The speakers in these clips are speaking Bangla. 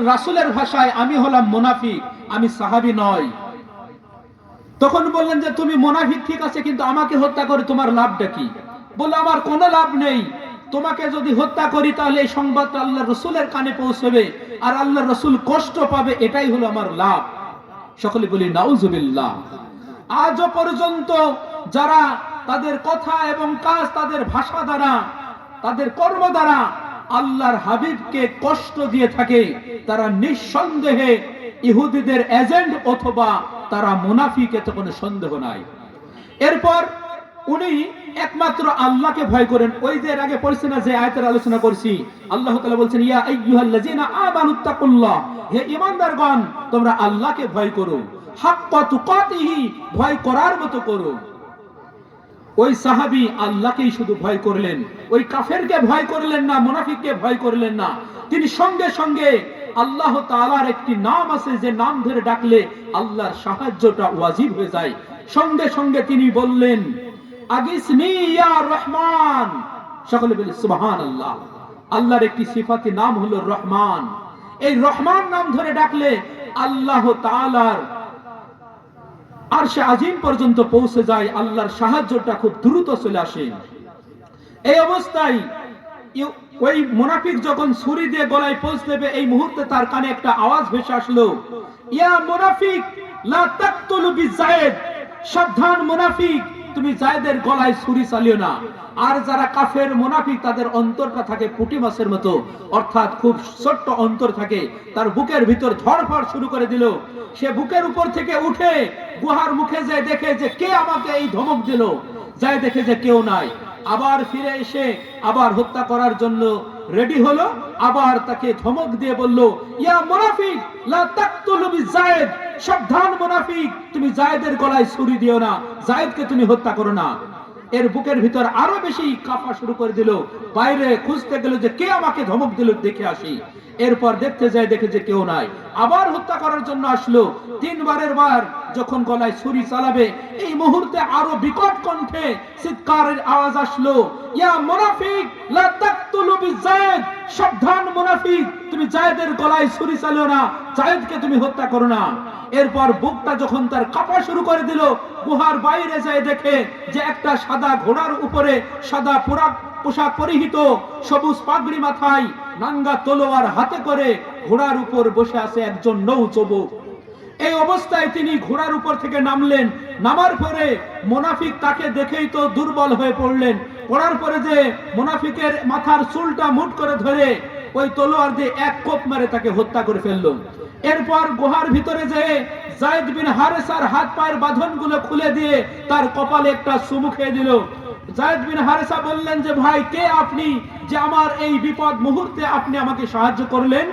রাসূলের ভাষায় আমি হলাম মুনাফিক, আমি সাহাবী নয়। তখন বললেন যে তুমি মুনাফিক ঠিক আছে, কিন্তু আমাকে হত্যা করে তোমার লাভটা কি? বলল আমার কোনো লাভ নেই, তোমাকে যদি হত্যা করি তাহলে এই সংবাদটা আল্লাহর রাসূলের কানে পৌঁছবে আর আল্লাহর রাসূল কষ্ট পাবে, এটাই হলো আমার লাভ। সকলে বলি নাউজুবিল্লাহ। আজও পর্যন্ত যারা তাদের কথা এবং কাজ, তাদের ভাষা দ্বারা, তাদের কর্ম দ্বারা আল্লাহর হাবিবকে কষ্ট দিয়ে থাকে, তারা নিঃসন্দেহে ইহুদিদের এজেন্ট অথবা তারা মুনাফিক, এতে কোনো সন্দেহ নাই। এরপর উনি একমাত্র আল্লাহকে ভয় করেন। ওই যে এর আগে পড়ছি না, যে আয়াতের আলোচনা করছি, আল্লাহ তাআলা বলছেন ইয়া আইয়ুহাল্লাযিনা আমানুত্তাকুল্লাহ, হে ঈমানদারগণ তোমরা আল্লাহকে ভয় করো, হাক্কা তুকাতিহি, ভয় করার মতো করো। ওই সাহাবী আল্লাহকেই শুধু ভয় করলেন, ওই কাফেরকে ভয় করলেন না, মুনাফিককে ভয় করলেন না। তিনি সঙ্গে সঙ্গে আল্লাহ তাআলার একটি নাম আছে, যে নাম ধরে ডাকলে আল্লাহর সাহায্যটা ওয়াজিব হয়ে যায়। সঙ্গে সঙ্গে তিনি বললেন আগিসনি ইয়া রহমান। সকলে বলি সুবহানাল্লাহ। আল্লাহর একটি সিফাতি নাম হলো রহমান। এই রহমান নাম ধরে ডাকলে আল্লাহ তাআলার আরশে আজিম পর্যন্ত পৌঁছে যায়, আল্লাহর সাহায্যটা খুব দ্রুত চলে আসে। এই অবস্থায় ওই মুনাফিক যখন ছুরি দিয়ে গলায় পোঁচ দেবে, এই মুহূর্তে তার কানে একটা আওয়াজ ভেসে আসলো, ইয়া মুনাফিক লা তাকতুলু বিযায়েদ, সাবধান মুনাফিক, তুমি যায়েদের গলায় ছুরি চালিও না। আর যারা কাফের মুনাফিক, তাদের অন্তরটা থাকে পুঁটি মাছের মতো, অর্থাৎ খুব ছোট্ট অন্তর থাকে। তার বুকের ভিতর ধড়ফড় শুরু করে দিল। সে বুকের উপর থেকে উঠে গুহার মুখে যায়, দেখে যে কে আমাকে এই ধমক দিল, যায় দেখে যে কেউ নাই। আবার ফিরে এসে আবার হত্যা করার জন্য রেডি হলো, আবার তাকে ধমক দিয়ে বলল ইয়া মুনাফিক লা তাকতুলু বিযায়েদ, সাবধান মুনাফিক, তুমি যায়েদের গলায় ছুরি দিও না, যায়েদকে তুমি হত্যা করো না। এর বুকের ভিতর আরো বেশি কাঁপা শুরু করে দিল। বাইরে খুঁজতে গেল যে কে আমাকে ধমক দিল, দেখে আসি। এরপর দেখতে যায়, দেখে যে কেউ নাই। আবার হত্যা করার জন্য আসলো। তিনবারের বার যখন গলায় ছুরি চালাবে, এই মুহূর্তে আরো বিকট কণ্ঠে চিৎকারের আওয়াজ আসলো, ইয়া মুনাফিক লা তাকতুলু বিযায়েদ, সাবধান মুনাফিক, তুমি যায়েদের গলায় ছুরি চালিও না, যায়েদকে তুমি হত্যা করো না। এরপর বুকটা যখন তার কাঁপা শুরু করে দিল, গুহার বাইরে যায় দেখে যে একটা সাদা ঘোড়ার উপরে সাদা পোশাক পরিহিত, সবুজ পাগড়ি মাথায়, নাঙ্গা তলোয়ার হাতে করে ঘোড়ার উপর বসে আছে একজন নৌযুবক। এই অবস্থায় তিনি ঘোড়ার উপর থেকে নামলেন। নামার পরে মুনাফিক তাকে দেখেই তো দুর্বল হয়ে পড়লেন। পড়ার পরে যে মুনাফিকের মাথার চুলটা মুঠ করে ধরে ওই তলোয়ার দিয়ে এক কোপ মেরে তাকে হত্যা করে ফেলল। এরপর গুহার ভিতরে যেয়ে যায়েদ বিন হারেসার হাত পায়ের বাঁধনগুলো খুলে দিয়ে তার কপালে একটা চুমু খেয়ে দিল। যায়েদ বিন হারেসা বললেন যে ভাই, কে আপনি যে আমার এই বিপদ মুহূর্তে আপনি আমাকে সাহায্য করলেন?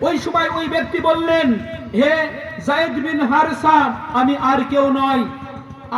ওই সময় ওই ব্যক্তি বললেন, হে যায়েদ বিন হারেসা, আমি আর কেউ নয়,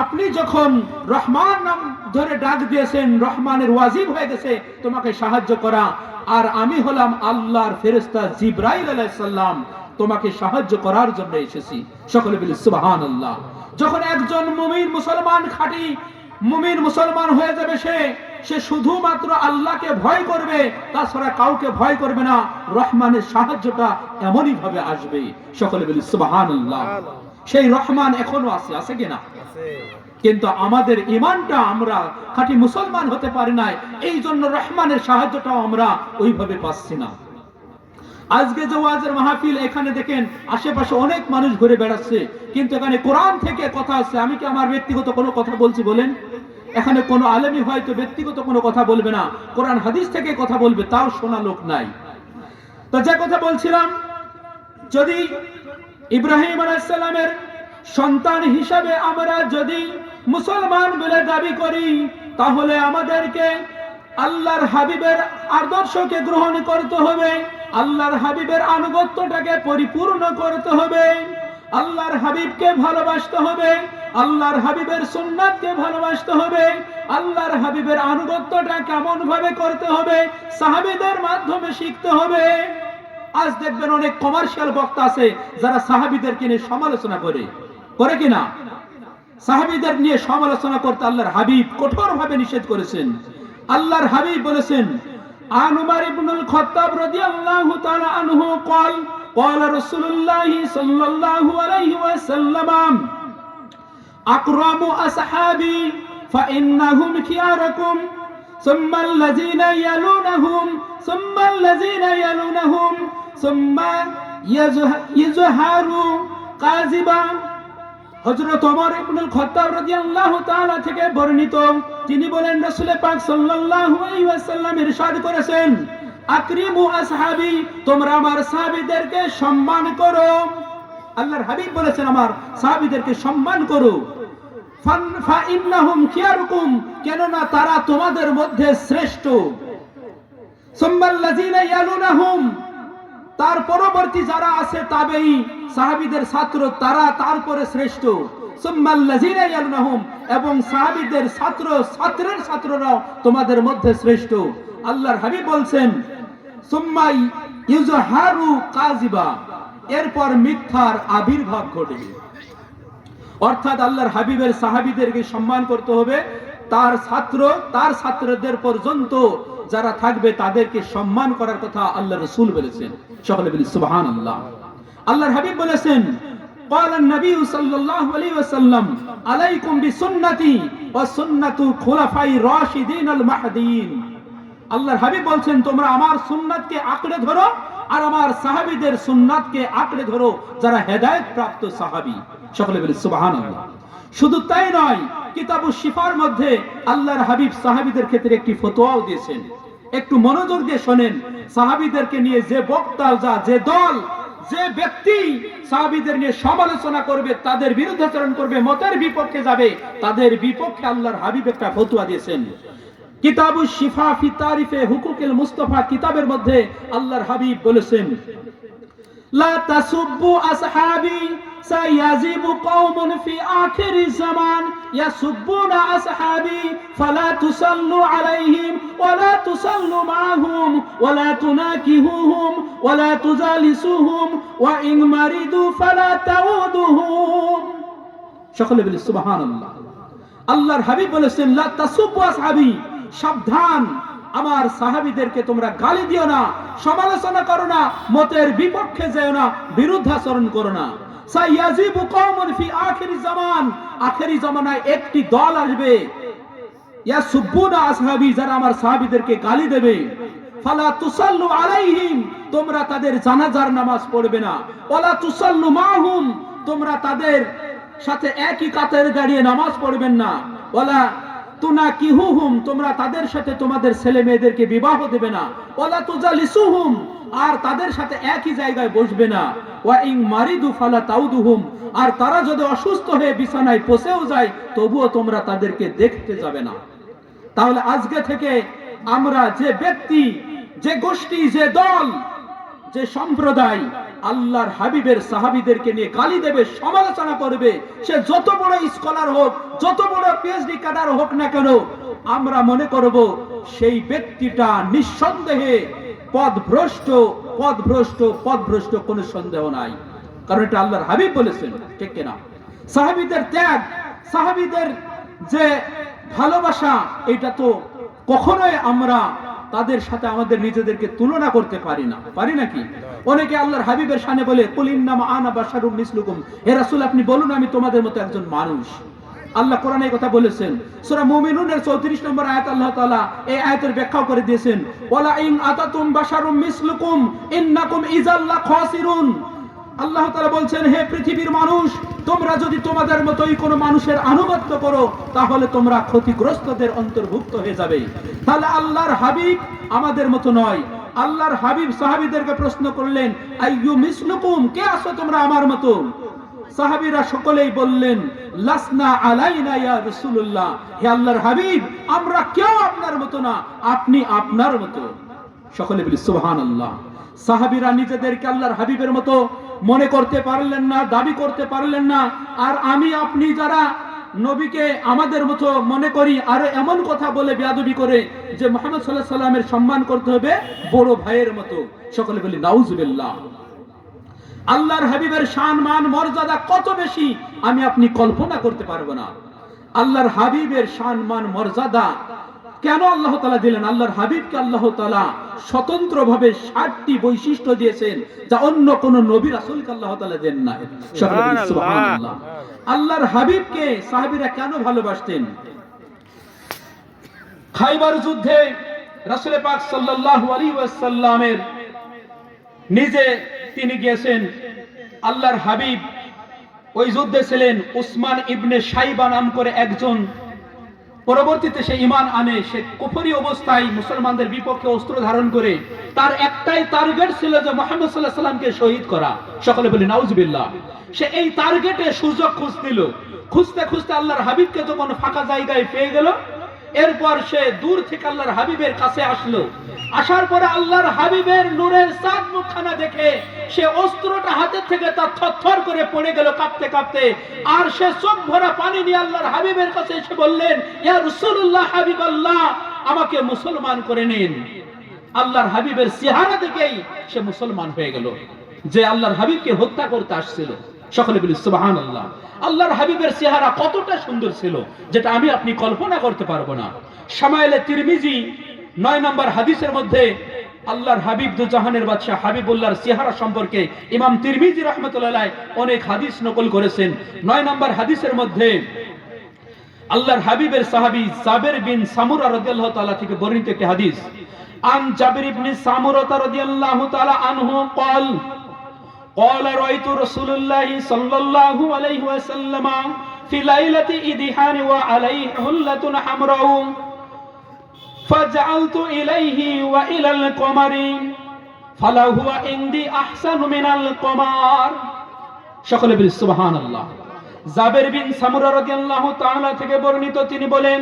আপনি যখন রহমান নাম ধরে ডাক দিয়েছেন, রহমানের ওয়াজিব হয়ে গেছে তোমাকে সাহায্য করা। আর আমি হলাম আল্লাহর ফেরেশতা জিবরাইল আলাইহিস সালাম, তোমাকে সাহায্য করার জন্য এসেছি। সকলে বলি সুবহানাল্লাহ। যখন একজন মুমিন মুসলমান, খাঁটি মুমিন মুসলমান হয়ে যাবে, সে শুধুমাত্র আল্লাহকে ভয় করবে, তাছাড়া কাউকে ভয় করবে না। রহমানের সাহায্যটা এমনই ভাবে আসবে। সকলে বলি সুবহানাল্লাহ। সেই রহমান এখনো আছে কিনা? কিন্তু আমাদের ঈমানটা, আমরা খাঁটি মুসলমান হতে পারি নাই, এই জন্য রহমানের সাহায্যটাও আমরা ওইভাবে পাচ্ছি না। আজকে যে ওয়াজের মাহফিল, এখানে দেখেন আশেপাশে অনেক মানুষ ঘুরে বেড়াচ্ছে, কিন্তু এখানে কোরআন থেকে কথা আছে। আমি কি আমার ব্যক্তিগত কোনো কথা বলছি বলেন? এখানে কোনো আলেমী হয়তো ব্যক্তিগত কোনো কথা বলবে না, কোরআন হাদিস থেকে কথা বলবে, তাও শোনা লোক নাই। তো যে কথা বলছিলাম, যদি ইব্রাহিম আলাইহিস সালামের সন্তান হিসাবে আমরা যদি মুসলমান বলে দাবি করি, তাহলে আমাদেরকে আল্লাহর হাবিবের আদর্শকে গ্রহণ করতে হবে, আল্লাহর হাবিবের আনুগত্যটাকে পরিপূর্ণ করতে হবে, আল্লাহর হাবিবকে ভালোবাসতে হবে, আল্লাহর হাবিবের সুন্নাতকে ভালোবাসতে হবে, আল্লাহর হাবিবের আনুগত্যটা কেমন ভাবে করতে হবে সাহাবীদের মাধ্যমে শিখতে হবে। আজ দেখবেন অনেক কমার্শিয়াল বক্তা আছে যারা সাহাবীদেরকে নিয়ে সমালোচনা করে কিনা? সাহাবীদের নিয়ে সমালোচনা করতে আল্লাহর হাবিব কঠোরভাবে নিষেধ করেছেন। আল্লাহর হাবিব বলেছেন, আন উমর ইবনুল খাত্তাব রাদিয়াল্লাহু তাআলা আনহু قال قال رسول الله صلى الله عليه وسلم أكرم أصحابي فإنهم خياركم ثم الذين يلونهم ثم الذين يلونهم ثم يظهر কাযিবা। হযরত ওমর ইবনুল খাত্তাব রাদিয়াল্লাহু তাআলা থেকে বর্ণিত, তিনি বলেন রাসূল পাক সাল্লাল্লাহু আলাইহি ওয়াসাল্লাম ইরশাদ করেছেন, আকরিমু আসহাবি, তোমরা আমার সাহাবীদেরকে সম্মান করো। আল্লাহর হাবিব বলেছেন আমার সাহাবীদেরকে সম্মান করো। ফাইন্নাহুম খিয়ারুকুম, কেননা তারা তোমাদের মধ্যে শ্রেষ্ঠ। সুম্মাল্লাযিনা ইয়ালুনাহুম, তার পরবর্তী যারা আছে তাবেঈ সাহাবীদের ছাত্র, তারা তারপরে শ্রেষ্ঠ। সুম্মাল্লাযিনা ইয়ালুনাহুম, এবং সাহাবীদের ছাত্র ছাত্রের ছাত্ররাও তোমাদের মধ্যে শ্রেষ্ঠ। আল্লাহর হাবিব বলছেন সুম্মা ইউজহারু কাযিবা, এরপর মিথ্যার আবির্ভাব ঘটবে। অর্থাৎ আল্লাহর হাবিবের সাহাবীদেরকে সম্মান করতে হবে, তার ছাত্র তার ছাত্রদের পর্যন্ত যারা থাকবে তাদেরকে সম্মান করার কথা আল্লাহ রাসূল বলেছেন। সকলে বলি সুবহানাল্লাহ। আল্লাহর হাবিব বলেছেন قال النبي صلى الله عليه وسلم عليكم بسنتي وسنة الخلفاء الراشدين المهديين। আল্লাহর হাবিব বলছেন তোমরা আমার সুন্নাতকে আঁকড়ে ধরো আর আমার সাহাবীদের সুন্নাতকে আঁকড়ে ধরো, যারা হেদায়েত প্রাপ্ত সাহাবী। সকলে বলি সুবহানাল্লাহ। শুধু তাই নয়, কিতাবুশ শিফার মধ্যে আল্লাহর হাবিব সাহাবীদের ক্ষেত্রে একটি ফতোয়াও দিয়েছেন। একটু মনোযোগ দিয়ে শোনেন। সাহাবীদেরকে নিয়ে যে বক্তা, যে দল, যে ব্যক্তি সাহাবীদের নিয়ে সমালোচনা করবে, তাদের বিরুদ্ধাচরণ করবে, মতের বিপক্ষে যাবে, তাদের বিপক্ষে আল্লাহর হাবিব একটা ফতোয়া দিয়েছেন। কিতাবুশ শিফা ফি তারিফে হুকুকিল মুস্তাফা কিতাবের মধ্যে আল্লাহর হাবিব বলেছেন, লা তাসুব্বু আসহাবি সায়াজিবু কওমুন ফি আখিরিজ জামান ইয়াসুব্বুনা আসহাবি ফালা তুসাল্লু আলাইহিম ওয়ালা তুসাল্লু মাআহুম ওয়ালা তুনাকিহুহুম ওয়ালা তুজালিসুহুম ওয়া ইন মারিদু ফালা তাউদুহুম। সকলে বলি সুবহানাল্লাহ। আল্লাহর হাবিব বলেছেন লা তাসুব্বু আসহাবি, সাবধান, আমার সাহাবীদেরকে তোমরা গালি দিও না, সমালোচনা করো না, মতের বিপক্ষে যেও না, বিরুদ্ধাচরণ করো না। সায়াজিবু কওমুন ফি আখিরিজ জামান, আখেরি জামানায় একটি দল আসবে, ইয়াসুব্বুনা আসহাবি, যারা আমার সাহাবীদেরকে গালি দেবে। ফালা তুসাল্লু আলাইহিম, তোমরা তাদের জানাজার নামাজ পড়বে না। ওয়ালা তুসাল্লু মাহুম, তোমরা তাদের সাথে একই কাতারে দাঁড়িয়ে নামাজ পড়বেন না। ওয়ালা তুনাকিহুহুম, তোমরা তাদের সাথে তোমাদের ছেলে মেয়েদেরকে বিবাহ দেবে না। ওয়ালা তুজালিসুহুম, আর তাদের সাথে একই জায়গায় বসবে না। ওয়া ইন মারিদু ফালা তাউদুহুম, আর তারা যদি অসুস্থ হয়ে বিছানায় পচেও যায় তবুও তোমরা তাদেরকে দেখতে যাবে না। তাহলে আজকে থেকে আমরা যে ব্যক্তি, যে গোষ্ঠী, যে দল, যে সম্প্রদায় আল্লাহর হাবিবের সাহাবীদেরকে নিয়ে গালি দেবে, সমালোচনা করবে, সে যত বড় স্কলার হোক, যত বড় পিএইচডি ক্যাডার হোক না কেন, আমরা মনে করব সেই ব্যক্তিটা নিঃসন্দেহে পথভ্রষ্ট, পথভ্রষ্ট, পথভ্রষ্ট, কোনো সন্দেহ নাই। কারণ এটা আল্লাহর হাবিব বলেছেন, ঠিক কিনা? সাহাবীদের ত্যাগ, সাহাবীদের যে ভালোবাসা, এটা তো কখনোই আমরা তাদের সাথে আমাদের নিজেদেরকে তুলনা করতে পারি না, পারি নাকি? অনেকে আল্লাহর হাবিবের শানে বলে কুল ইন্নামা আনা বাশারুম মিসলুকুম, হে রাসূল আপনি বলুন আমি তোমাদের মতো একজন মানুষ। আল্লাহ কোরআনে এই কথা বলেছেন। সূরা মুমিনুনের 34 নম্বর আয়াত আল্লাহ তাআলা এই আয়াতের ব্যাখ্যা করে দিয়েছেন, ওয়ালা ইন আতাতুম বাশারুম মিসলুকুম ইন্নাকুম ইযাল্লা খাসিরুন। আল্লাহ তাআলা বলছেন, হে পৃথিবীর মানুষ, তোমরা যদি তোমাদের মতোই কোনো মানুষের আনুগত্য করো তাহলে তোমরা ক্ষতিগ্রস্তদের অন্তর্ভুক্ত হয়ে যাবে। তাহলে আল্লাহর হাবিব আমাদের মতো নয়। আল্লাহর হাবিব সাহাবীদেরকে প্রশ্ন করলেন, আইয়ু মিসলুকুম, কে আছো তোমরা আমার মতো? সাহাবীরা সকলেই বললেন, লাসনা আলাইনা ইয়া রাসূলুল্লাহ, হে আল্লাহর হাবিব আমরা কেউ আপনার মতো না, আপনি আপনার মতো। সকলে বলি সুবহানাল্লাহ। সাহাবীরা নিজেদেরকে আল্লাহর হাবিবের মতো মনে করতে পারলেন না, দাবি করতে পারলেন না। আর আমি আপনি যারা নবীকে আমাদের মতো মনে করি, আর এমন কথা বলে বেয়াদবি করে যে মুহাম্মদ সাল্লাল্লাহু আলাইহি সাল্লামের সম্মান করতে হবে বড় ভাইয়ের মতো, সকলে বলি নাউজুবিল্লাহ। আল্লাহর হাবিবের শান, মান, মর্যাদা কত বেশি আমি আপনি কল্পনা করতে পারবো না। আল্লাহর হাবিবের শান, মান, মর্যাদা কেন আল্লাহ তাআলা দিলেন? আল্লাহর হাবিবকে আল্লাহ তাআলা স্বতন্ত্রভাবে 60টি বৈশিষ্ট্য দিয়েছেন যা অন্য কোন নবী রাসূলকে আল্লাহ তাআলা দেন না। সুবহানাল্লাহ। আল্লাহর হাবিবকে সাহাবীরা কেন ভালোবাসতেন? খাইবার যুদ্ধে রাসূল পাক সাল্লাল্লাহু আলাইহি ওয়াসাল্লামের নিজে তিনি গিয়েছেন। আল্লাহর হাবিব ওই যুদ্ধে ছিলেন। উসমান ইবনে শাইবা নাম করে একজন, পরবর্তীতে সে ঈমান আনে। সে কুফরি অবস্থায় মুসলমানদের বিপক্ষে অস্ত্র ধারণ করে তার একটাই টার্গেট ছিল যে মুহাম্মদ সাল্লাল্লাহু আলাইহি সাল্লামকে শহীদ করা। সকলে বলি নাউজুবিল্লাহ। সে এই টার্গেটে সুযোগ খুঁজছিল। খুঁজতে খুঁজতে আল্লাহর হাবিবকে যখন ফাঁকা জায়গায় পেয়ে গেল, এরপর সে দূর থেকে আল্লাহর হাবিবের কাছে আসলো। আসার পরে আল্লাহর হাবিবের নূরের চাঁদ মুখখানা দেখে সে অস্ত্রটা হাতের থেকে তার থরথর করে পড়ে গেল কাঁপতে কাঁপতে। আর সে চোখ ভরা পানি নিয়ে আল্লাহর হাবিবের কাছে এসে বললেন, ইয়া রাসূলুল্লাহ, হাবিবাল্লাহ, আমাকে মুসলমান করে নিন। আল্লাহর হাবিবের চেহারা দেখেই সে মুসলমান হয়ে গেল, যে আল্লাহর হাবিবকে হত্যা করতে আসছিল। সকলে বলি সুবহানাল্লাহ। আল্লাহর হাবিবের চেহারা কতটা সুন্দর ছিল যেটা আমি আপনি কল্পনা করতে পারবো না। শামাইলে তিরমিজি 9 নম্বর হাদিসের মধ্যে আল্লাহর হাবিব দু জাহানের বাদশা হাবিবুল্লাহর চেহারা সম্পর্কে ইমাম তিরমিজি রাহমাতুল্লাহ আলাইহি অনেক হাদিস নকল করেছেন। 9 নম্বর হাদিসের মধ্যে আল্লাহর হাবিবের সাহাবী জাবের বিন সামুরা রাদিয়াল্লাহু তাআলা থেকে বর্ণিত একটি হাদিস। আন জাবির ইবনে সামুরা রাদিয়াল্লাহু তাআলা আনহু قال قال رأيت رسول الله صلى الله عليه وسلم في ليلة إدحان وعليه حلة حمراء فجعلت إليه وإلى القمر فلا هو عندي أحسن من القمر। সকলে বলি সুবহানাল্লাহ। জাবের বিন সামুরা রাদিয়াল্লাহু তাআলা থেকে বর্ণিত, তিনি বলেন,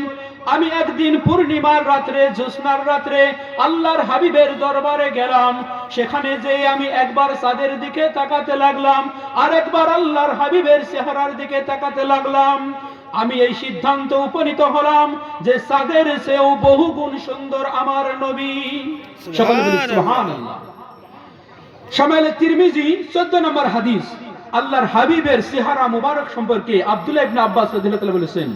আমি একদিন পূর্ণিমার রাত্রে, জ্যোৎস্নার রাত্রে আল্লাহর হাবিবের দরবারে গেলাম। সেখানে যে আমি একবার চাঁদের দিকে তাকাতে লাগলাম, আর একবার আল্লাহর হাবিবের চেহারার দিকে তাকাতে লাগলাম। আমি এই সিদ্ধান্ত উপনীত হলাম যে চাঁদের চেয়েও বহু গুণ সুন্দর আমার নবী। সকলে বলি সুবহানাল্লাহ। শামাইলে তিরমিজি 14 নম্বর হাদিস। আল্লাহর হাবিবের চেহারা মুবারক সম্পর্কে আব্দুল্লাহ ইবনে আব্বাস রাদিয়াল্লাহু তাআলা বলেছেন,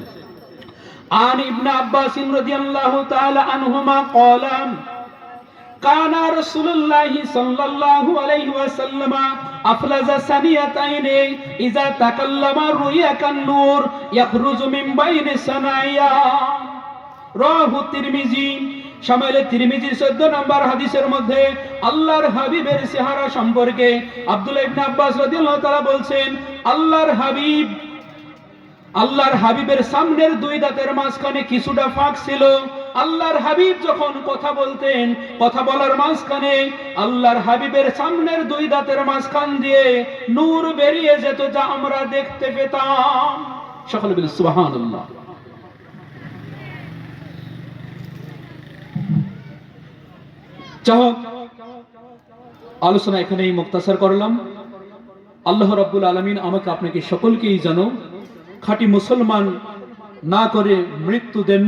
আন ইবনে আব্বাস রাদিয়াল্লাহু তাআলা আনহুমা ক্বালা কানা রাসূলুল্লাহ সাল্লাল্লাহু আলাইহি ওয়াসাল্লাম আফলাজা সানিয়াতাইনি ইযা তাকাল্লামা রুইয়া কান-নূর ইয়াখরুজু মিন বাইনি সানাইয়া। রাহু তিরমিজি। শামাইলে তিরমিজির 14 নম্বর হাদিসের মধ্যে আল্লাহর হাবিবের চেহারা সম্পর্কে আব্দুল্লাহ ইবনে আব্বাস রাদিয়াল্লাহু তাআলা বলছেন, আল্লাহর হাবিবের সামনের 2 দাঁতের মাঝখানে কিছুটা ফাঁক ছিল। আল্লাহর হাবিব যখন কথা বলতেন, কথা বলার মাঝখানে আল্লাহর হাবিবের সামনের 2 দাঁতের মাঝখান দিয়ে নূর বেরিয়ে যেত, যা আমরা দেখতে পেতাম। সকলে বলি সুবহানাল্লাহ। আলোচনা এখানেই মুক্তাসার করলাম। আল্লাহ রাব্বুল আলামিন আমাকে আপনাকে সকলকেই যেন খাঁটি মুসলমান না করে মৃত্যু দেন।